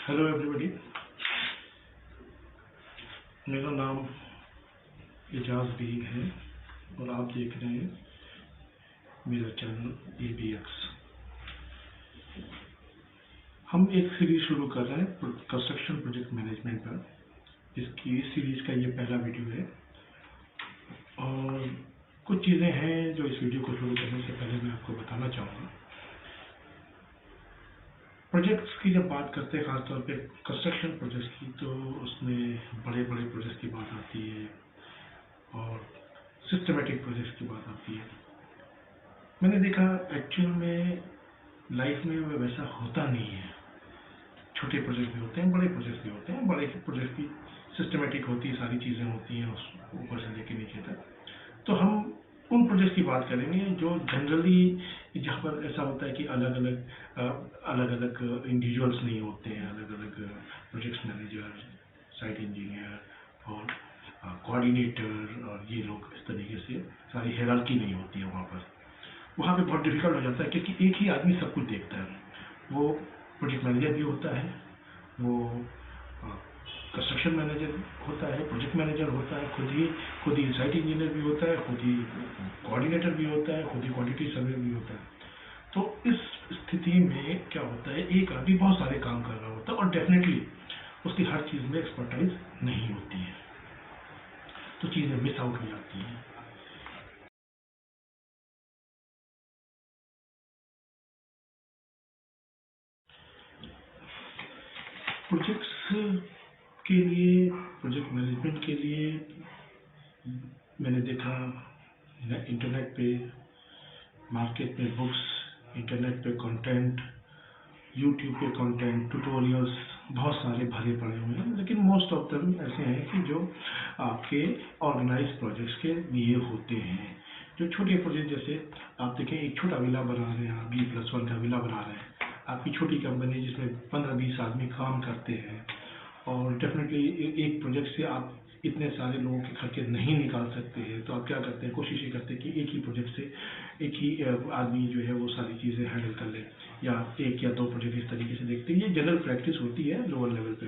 Hello everybody, मेरा नाम Ejaz bag है और आप देख रहे हैं मेरा चैनल ABX। हम एक सीरीज शुरू कर रहे हैं कंस्ट्रक्शन प्रोजेक्ट मैनेजमेंट पर। इस सीरीज का ये पहला वीडियो है और कुछ चीज़ें हैं जो इस वीडियो को शुरू करने से पहले मैं आपको बताना चाहूँगा। प्रोजेक्ट्स की जब बात करते हैं, खासतौर पे कंस्ट्रक्शन प्रोजेक्ट्स की, तो उसमें बड़े बड़े प्रोजेक्ट्स की बात आती है और सिस्टमेटिक प्रोजेक्ट्स की बात आती है। मैंने देखा एक्चुअल में लाइफ में वैसा होता नहीं है। छोटे प्रोजेक्ट भी होते हैं, बड़े प्रोजेक्ट भी होते हैं। बड़े प्रोजेक्ट की सिस्टमेटिक होती है, सारी चीज़ें होती हैं उस ऊपर से लेकर नीचे तक। तो हम उन प्रोजेक्ट की बात करेंगे जो जनरली, जहाँ पर ऐसा होता है कि अलग अलग इंडिविजुअल्स नहीं होते हैं, अलग अलग प्रोजेक्ट मैनेजर, साइट इंजीनियर और कोऑर्डिनेटर और ये लोग, इस तरीके से सारी हायरार्की नहीं होती है वहाँ पे बहुत डिफिकल्ट हो जाता है, क्योंकि एक ही आदमी सब कुछ देखता है। वो प्रोजेक्ट मैनेजर भी होता है, वो कंस्ट्रक्शन मैनेजर होता है, प्रोजेक्ट मैनेजर होता है, खुद ही साइट इंजीनियर भी होता है, खुद ही कोऑर्डिनेटर भी होता है, खुद ही क्वांटिटी सर्वे भी होता है। तो इस स्थिति में क्या होता है, एक आदमी बहुत सारे काम कर रहा होता है और डेफिनेटली उसकी हर चीज़ में एक्सपर्टाइज नहीं होती है, तो चीज़ें मिस आउट हो जाती हैं। प्रोजेक्ट्स के लिए, प्रोजेक्ट मैनेजमेंट के लिए मैंने देखा इंटरनेट पे, मार्केट में बुक्स, इंटरनेट पे कंटेंट, यूट्यूब पे कंटेंट, ट्यूटोरियल्स बहुत सारे भरे पड़े हुए हैं, लेकिन मोस्ट ऑफ देम ऐसे हैं कि जो आपके ऑर्गेनाइज प्रोजेक्ट्स के लिए होते हैं। जो छोटे प्रोजेक्ट, जैसे आप देखें, एक छोटा विला बना रहे हैं, आप B+1 का विला बना रहे हैं, आपकी छोटी कंपनी जिसमें 15-20 आदमी काम करते हैं, और डेफिनेटली एक प्रोजेक्ट से आप इतने सारे लोगों के खर्चे नहीं निकाल सकते हैं। तो आप क्या करते हैं, कोशिश ये करते हैं कि एक ही प्रोजेक्ट से एक ही आदमी जो है वो सारी चीज़ें हैंडल कर ले, या एक या दो प्रोजेक्ट इस तरीके से देखते हैं। ये जनरल प्रैक्टिस होती है लोअर लेवल पे,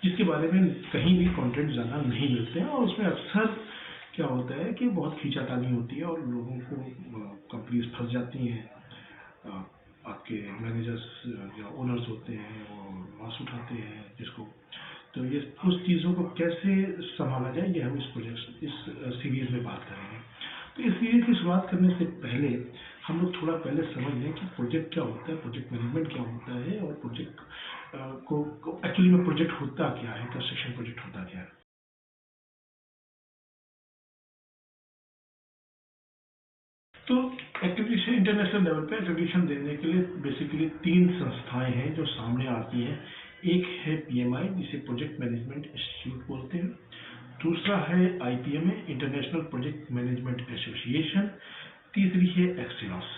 जिसके बारे में कहीं भी कंटेंट ज़्यादा नहीं मिलते हैं, और उसमें अक्सर क्या होता है कि बहुत खींचातानी होती है और लोगों को कंपनीज फंस जाती हैं। आपके मैनेजर्स या ओनर्स होते हैं वो लॉस उठाते हैं जिसको। तो ये उस चीज़ों को कैसे संभाला जाए, ये हम इस सीरीज में बात करेंगे। तो इस सीरीज की शुरुआत करने से पहले हम लोग थोड़ा पहले समझ लें कि प्रोजेक्ट क्या होता है, प्रोजेक्ट मैनेजमेंट क्या होता है, और प्रोजेक्ट को एक्चुअली में प्रोजेक्ट होता क्या है, कंस्ट्रक्शन प्रोजेक्ट होता क्या है। तो एक्टिविटी इंटरनेशनल लेवल पे एक्टिविशन देने के लिए बेसिकली 3 संस्थाएं हैं जो सामने आती हैं। एक है PMI, जिसे प्रोजेक्ट मैनेजमेंट इंस्टीट्यूट बोलते हैं। दूसरा है IPMA, international project management association. तीसरी है एक्सिनॉस।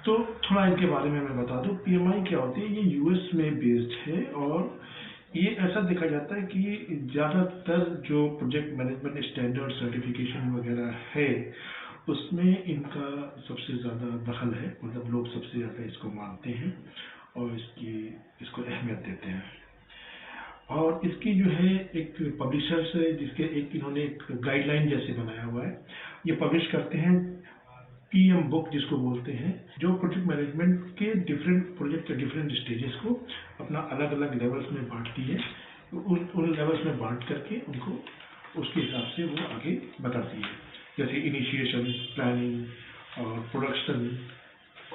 तो थोड़ा इनके बारे में मैं बता दूं। PMI क्या होती है, ये US में बेस्ड है, और ये ऐसा देखा जाता है कि ज़्यादातर जो प्रोजेक्ट मैनेजमेंट स्टैंडर्ड सर्टिफिकेशन वगैरह है उसमें इनका सबसे ज़्यादा दखल है, मतलब लोग सबसे ज़्यादा इसको मानते हैं और इसको अहमियत देते हैं। और इसकी जो है एक पब्लिशर्स है, जिसके इन्होंने एक गाइडलाइन जैसे बनाया हुआ है। ये पब्लिश करते हैं PM बुक जिसको बोलते हैं, जो प्रोजेक्ट मैनेजमेंट के प्रोजेक्ट के डिफरेंट स्टेजेस को अपना अलग अलग लेवल्स में बांटती है। उन लेवल्स में बांट करके उनको उसके हिसाब से वो आगे बताती है, जैसे इनिशिएशन, प्लानिंग और प्रोडक्शन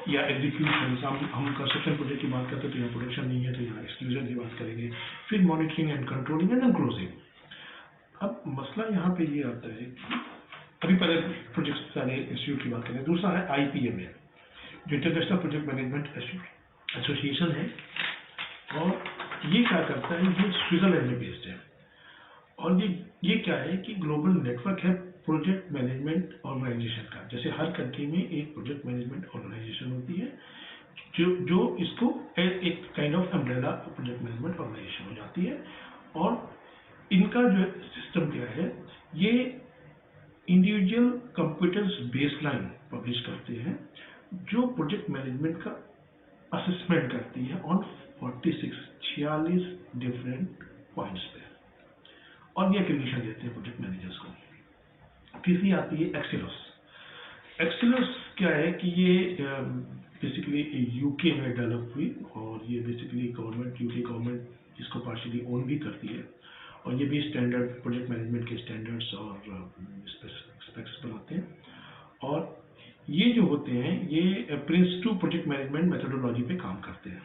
या एग्जीक्यूशन। हम कंस्ट्रक्शन प्रोजेक्ट की बात करते हैं तो यहाँ प्रोडक्शन नहीं है, तो यहाँ एक्सक्लूजन की बात करेंगे। फिर monitoring and controlling and closing. अब मसला यहाँ पे ये आता है, अभी पहले प्रोजेक्ट सारे इंस्टीट्यूट की बात करें। दूसरा है IPMA, जो इंटरनेशनल प्रोजेक्ट मैनेजमेंट एसोसिएशन है, और ये क्या करता है, ये स्विट्जरलैंड में बेस्ड है। और ये क्या है कि ग्लोबल नेटवर्क है प्रोजेक्ट मैनेजमेंट ऑर्गेनाइजेशन का। जैसे हर कंट्री में एक प्रोजेक्ट मैनेजमेंट ऑर्गेनाइजेशन होती है, जो इसको एक kind of umbrella project management organisation हो जाती है। और इनका जो सिस्टम क्या है, ये इंडिविजुअल कंप्यूटर्स बेसलाइन पब्लिश करते हैं, जो प्रोजेक्ट मैनेजमेंट का असेसमेंट करती है ऑन 46 46 डिफरेंट पॉइंट्स पे, और ये एक्रीडिशन देते हैं प्रोजेक्ट मैनेजर्स को। तीसरी आती है एक्सेलोस। एक्सेलोस क्या है कि ये बेसिकली यूके में डेवलप हुई, और ये बेसिकली गवर्नमेंट, यूके गवर्नमेंट इसको पार्शियली ओन भी करती है, और ये भी स्टैंडर्ड प्रोजेक्ट मैनेजमेंट के स्टैंडर्ड्स और स्पेक्स बनाते हैं। और ये जो होते हैं ये प्रिंस2 प्रोजेक्ट मैनेजमेंट मेथोडोलॉजी पे काम करते हैं।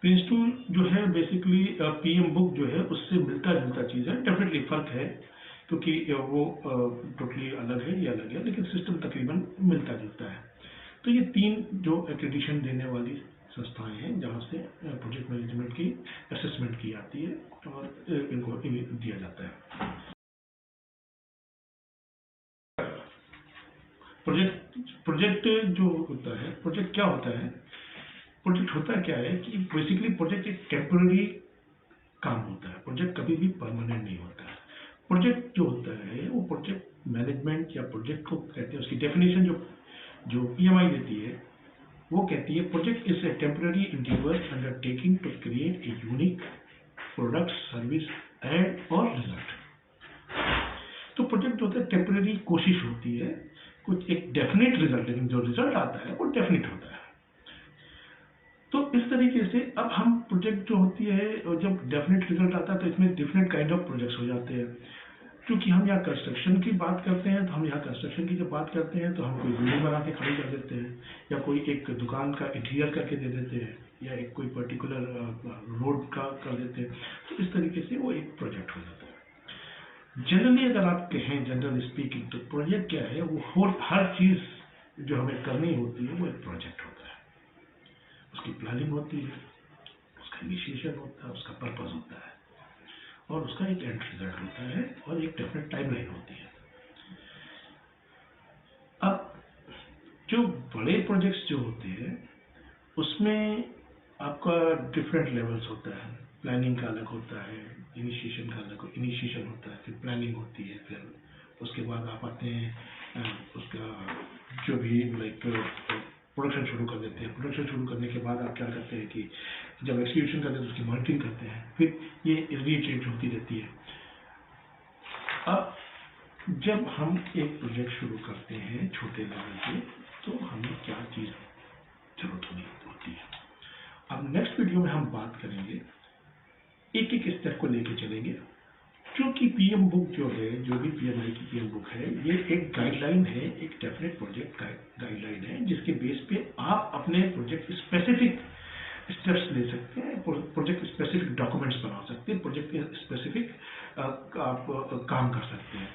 प्रिंस2 जो है बेसिकली पीएम बुक जो है उससे मिलता जुलता चीज़ है, डेफिनेटली फर्क है क्योंकि वो टोटली अलग है, ये अलग है, लेकिन सिस्टम तकरीबन मिलता जुलता है। तो ये 3 जो एक्रेडिटेशन देने वाली संस्थाएं हैं जहाँ से प्रोजेक्ट मैनेजमेंट की असेसमेंट की जाती है और इनको दिया जाता है। प्रोजेक्ट जो होता है, प्रोजेक्ट क्या होता है? प्रोजेक्ट होता क्या है कि बेसिकली प्रोजेक्ट एक टेम्पररी काम होता है, प्रोजेक्ट कभी भी परमानेंट नहीं होता है। प्रोजेक्ट जो होता है वो प्रोजेक्ट मैनेजमेंट या प्रोजेक्ट को कहते हैं, उसकी डेफिनेशन जो PMI देती है वो कहती है project is a temporary interior undertaking to create a unique product, service and और रिजल्ट। तो प्रोजेक्ट होता है टेम्पररी कोशिश होती है कुछ एक डेफिनेट रिजल्ट, लेकिन जो रिजल्ट आता है वो डेफिनेट होता है। तो इस तरीके से अब हम प्रोजेक्ट जो होती है और जब डेफिनेट रिजल्ट आता है तो इसमें डिफरेंट काइंड ऑफ प्रोजेक्ट्स हो जाते हैं। क्योंकि हम यहाँ कंस्ट्रक्शन की बात करते हैं, तो हम यहाँ कंस्ट्रक्शन की जब बात करते हैं तो हम कोई बिल्डिंग बना के खड़ी कर देते हैं, या कोई एक दुकान का इंटीरियर करके दे देते हैं, या एक कोई पर्टिकुलर रोड का कर देते हैं। तो इस तरीके से वो एक प्रोजेक्ट हो जाता है। जनरली अगर आप कहें जनरल स्पीकिंग तो प्रोजेक्ट क्या है, वो हर चीज जो हमें करनी होती है वो एक प्रोजेक्ट होता है। उसकी प्लानिंग होती है, उसका इनिशिएशन होता है, उसका पर्पस होता है, और उसका एक एंड रिजल्ट होता है, और एक डेफिनेट टाइमलाइन होती है। अब जो बड़े प्रोजेक्ट्स जो होते हैं उसमें आपका डिफरेंट लेवल्स होता है। प्लानिंग का अलग होता है, इनिशिएशन का अलग इनिशिएशन होता है, फिर प्लानिंग होती है, फिर उसके बाद आप आते हैं उसका जो भी लाइक प्रोडक्शन शुरू कर देते हैं। प्रोडक्शन शुरू करने के बाद आप क्या करते हैं कि जब एक्सक्यूशन करते हैं तो उसकी मॉनिटरिंग करते हैं, फिर ये रीइटरेट होती रहती है। अब जब हम एक प्रोजेक्ट शुरू करते हैं छोटे लेवल पे तो हमें क्या चीज़ जरूरत होती है। अब नेक्स्ट वीडियो में हम बात करेंगे, एक एक स्टेप को लेके चलेंगे, क्योंकि पीएम बुक जो है, जो भी PMI की पीएम बुक है, ये एक गाइडलाइन है, एक डेफिनेट प्रोजेक्ट गाइडलाइन है, जिसके बेस पे आप अपने प्रोजेक्ट स्पेसिफिक स्टेप्स ले सकते हैं, प्रोजेक्ट स्पेसिफिक डॉक्यूमेंट्स बना सकते हैं, प्रोजेक्ट स्पेसिफिक आप काम कर सकते हैं।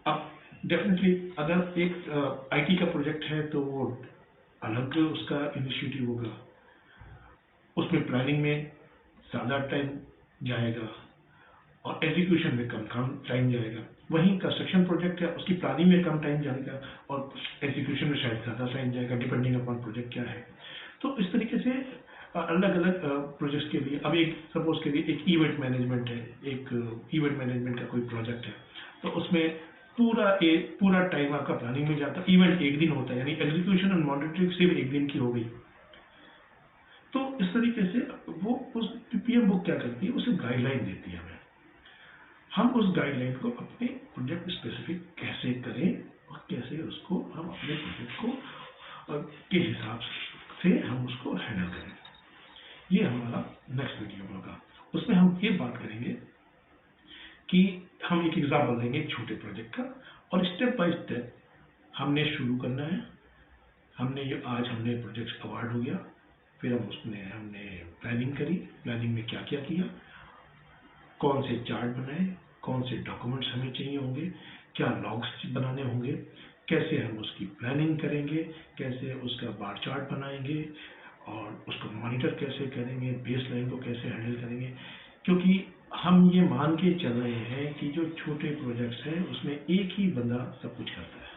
अब डेफिनेटली अगर एक IT का प्रोजेक्ट है तो वो अलग उसका इनिशिएटिव होगा, उसमें प्लानिंग में ज़्यादा टाइम जाएगा और एग्जीक्यूशन में कम टाइम जाएगा। वहीं कंस्ट्रक्शन प्रोजेक्ट है, उसकी प्लानिंग में कम टाइम जाएगा और एग्जीक्यूशन में शायद ज़्यादा टाइम जाएगा, डिपेंडिंग अपॉन प्रोजेक्ट क्या है। तो इस तरीके से अलग अलग प्रोजेक्ट्स के लिए, अब एक सपोज के लिए एक इवेंट मैनेजमेंट है, एक इवेंट मैनेजमेंट का कोई प्रोजेक्ट है, तो उसमें पूरा टाइम आपका प्लानिंग में जाता है। इवेंट एक दिन होता है, यानी एग्जीक्यूशन और मॉनिटरिंग सिर्फ एक दिन की हो गई। तो इस तरीके से वो उस पीएम बुक क्या करती है, उसे गाइडलाइन देती है हमें। हम उस गाइडलाइन को अपने प्रोजेक्ट स्पेसिफिक कैसे करें और कैसे उसको हम अपने प्रोजेक्ट को के हिसाब से हम उसको हैंडल करें, ये हमारा नेक्स्ट वीडियो होगा। उसमें हम ये बात करेंगे कि हम एक एग्जाम्पल देंगे एक छोटे प्रोजेक्ट का, और स्टेप बाय स्टेप हमने शुरू करना है। आज हमने प्रोजेक्ट अवार्ड हो गया, फिर हमने प्लानिंग करी, प्लानिंग में क्या क्या किया, कौन से चार्ट बनाए, कौन से डॉक्यूमेंट्स हमें चाहिए होंगे, क्या लॉग्स बनाने होंगे, कैसे हम उसकी प्लानिंग करेंगे, कैसे उसका बार चार्ट बनाएंगे, और उसको मॉनिटर कैसे करेंगे, बेस लाइन को कैसे हैंडल करेंगे। क्योंकि हम ये मान के चल रहे हैं कि जो छोटे प्रोजेक्ट्स हैं उसमें एक ही बंदा सब कुछ करता है,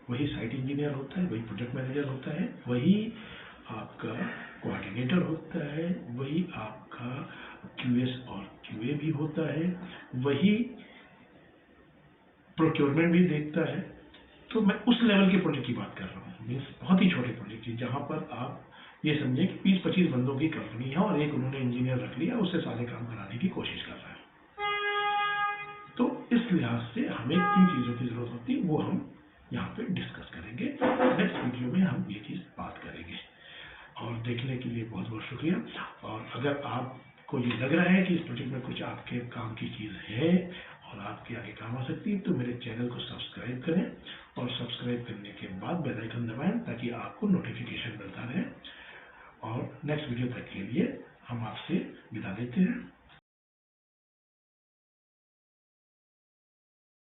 वही साइट इंजीनियर होता है, वही प्रोजेक्ट मैनेजर होता है, वही आपका कोऑर्डिनेटर होता है, वही आपका QS और QA भी होता है, वही प्रोक्योरमेंट भी देखता है। तो मैं उस लेवल के प्रोजेक्ट की बात कर रहा हूँ, मीन्स बहुत ही छोटे प्रोजेक्ट की, जहाँ पर आप ये समझे कि 20-25 बंदों की कंपनी है और एक उन्होंने इंजीनियर रख लिया, उससे सारे काम कराने की कोशिश कर रहा है। तो इस लिहाज से हमें किन चीज़ों की जरूरत होती है वो हम यहाँ पे डिस्कस करेंगे। नेक्स्ट वीडियो में हम ये चीज़ बात करेंगे। और देखने के लिए बहुत बहुत शुक्रिया। और अगर आपको ये लग रहा है कि इस प्रोजेक्ट में कुछ आपके काम की चीज़ है और आपके आगे काम आ सकती है, तो मेरे चैनल को सब्सक्राइब करें और सब्सक्राइब करने के बाद बेल आइकन दबाएं ताकि आपको नोटिफिकेशन मिलता रहे। और नेक्स्ट वीडियो तक के लिए हम आपसे विदा लेते हैं।